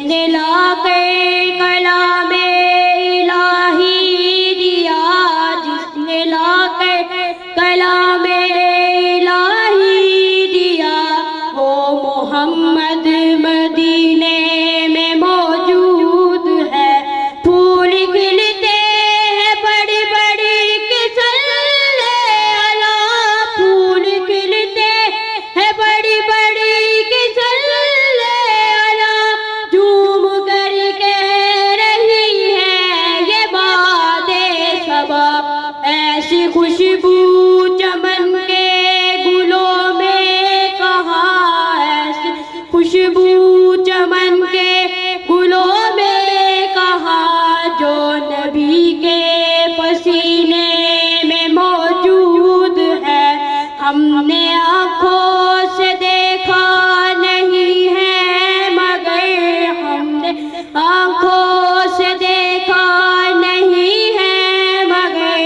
نے لا کے کلام الہی دیا، جس نے لا کے کلام الہی دیا، وہ محمد مدینے میں موجود ہے۔ پھول کھلتے ہیں بڑی بڑی کہ صلی اللہ، پھول کھلتے ہیں بڑی بڑی کہ صلی اللہ، جھوم کر کہہ رہی ہے یہ باد صبا، ایسی خوشبو چمن کے گلوں میں کہاں، ایسی خوشبو چمن کے گلوں میں کہاں، جو نبی کے پسینے میں موجود ہے۔ ہم نے آنکھوں سے دیکھا نہیں ہے مگر، ہم نے آنکھوں سے دیکھا نہیں ہے مگر،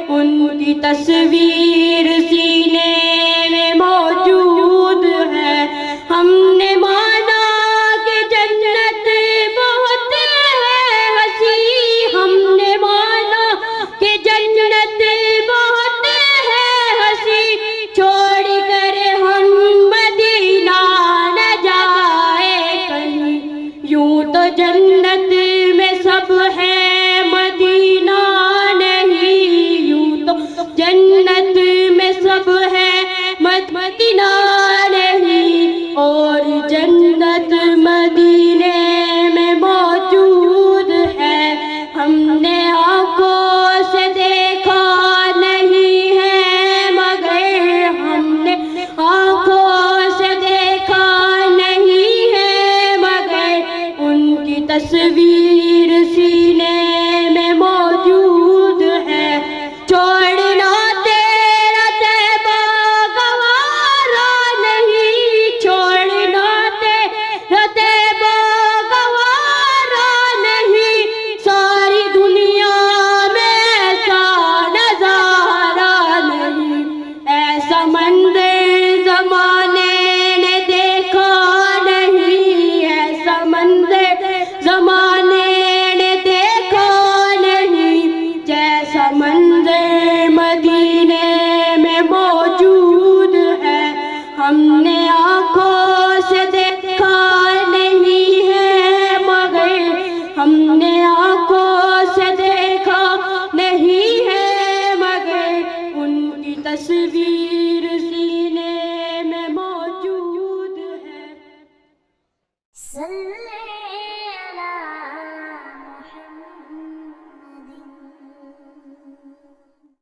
ان کی تصویر سینے میں موجود ہے۔ ہم نے مانا کہ جنت بہت ہے ہنسی، ہم نے مانا کہ جنت بہت ہے ہنسی، چھوڑ کر ہم مدینہ نہ جائے کہیں، یوں تو جنت میں سب ہے مدینہ نہیں، یوں تو جنت میں سب ہے مدینہ نہیں، اور جنت مدینے میں موجود ہے۔ ہم نے آنکھوں سے دیکھا نہیں ہے مگر، ہم نے آنکھوں سے دیکھا نہیں ہے مگر، ان کی تصویر سینے میں موجود ہے۔ چھوڑنا تیرا طیبہ گوارا نہیں، چھوڑنا تیرا طیبہ گوارا نہیں، ساری دنیا میں ایسا نظارہ نہیں، ایسا منظر زمانے نے دیکھا نہیں، ایسا منظر زمانے نے دیکھا نہیں، جیسا منظر مدینے میں موجود ہے۔ ہم نے آنکھوں سے دیکھا نہیں ہے مگر، ہم نے آنکھوں سے دیکھا نہیں ہے مگر، ان کی تصویر سینے میں موجود ہے۔